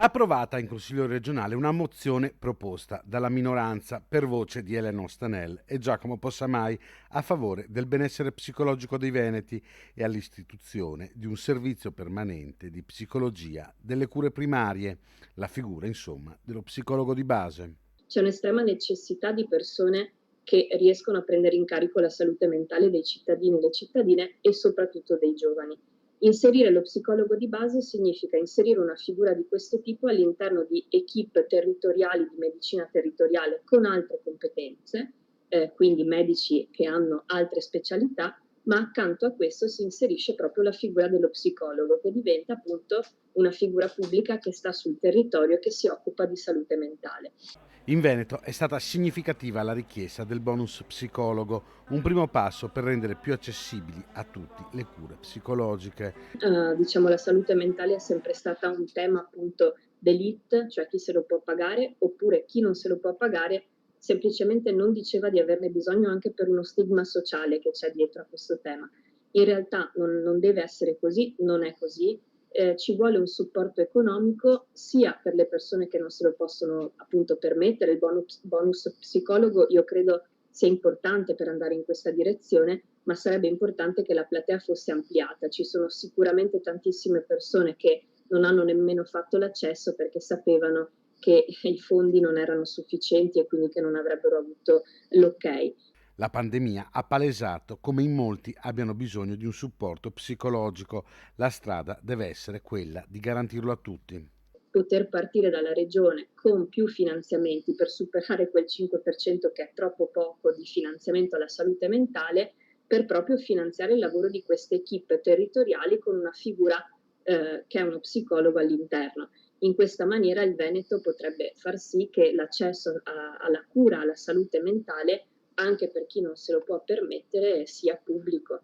Approvata in Consiglio regionale una mozione proposta dalla minoranza per voce di Elena Ostanel e Giacomo Possamai a favore del benessere psicologico dei veneti e all'istituzione di un servizio permanente di psicologia delle cure primarie, la figura insomma dello psicologo di base. C'è un'estrema necessità di persone che riescono a prendere in carico la salute mentale dei cittadini e le cittadine e soprattutto dei giovani. Inserire lo psicologo di base significa inserire una figura di questo tipo all'interno di equip territoriali di medicina territoriale con altre competenze, quindi medici che hanno altre specialità, ma accanto a questo si inserisce proprio la figura dello psicologo, che diventa appunto una figura pubblica che sta sul territorio e che si occupa di salute mentale. In Veneto è stata significativa la richiesta del bonus psicologo, un primo passo per rendere più accessibili a tutti le cure psicologiche. Diciamo la salute mentale è sempre stata un tema appunto d'élite, cioè chi se lo può pagare, oppure chi non se lo può pagare semplicemente non diceva di averne bisogno anche per uno stigma sociale che c'è dietro a questo tema. In realtà non deve essere così, non è così. Ci vuole un supporto economico sia per le persone che non se lo possono appunto permettere, il bonus psicologo io credo sia importante per andare in questa direzione, ma sarebbe importante che la platea fosse ampliata. Ci sono sicuramente tantissime persone che non hanno nemmeno fatto l'accesso perché sapevano che i fondi non erano sufficienti e quindi che non avrebbero avuto l'ok. La pandemia ha palesato come in molti abbiano bisogno di un supporto psicologico. La strada deve essere quella di garantirlo a tutti. Poter partire dalla regione con più finanziamenti per superare quel 5% che è troppo poco di finanziamento alla salute mentale, per proprio finanziare il lavoro di queste equip territoriali con una figura che è uno psicologo all'interno. In questa maniera il Veneto potrebbe far sì che l'accesso alla cura, alla salute mentale, anche per chi non se lo può permettere, sia pubblico.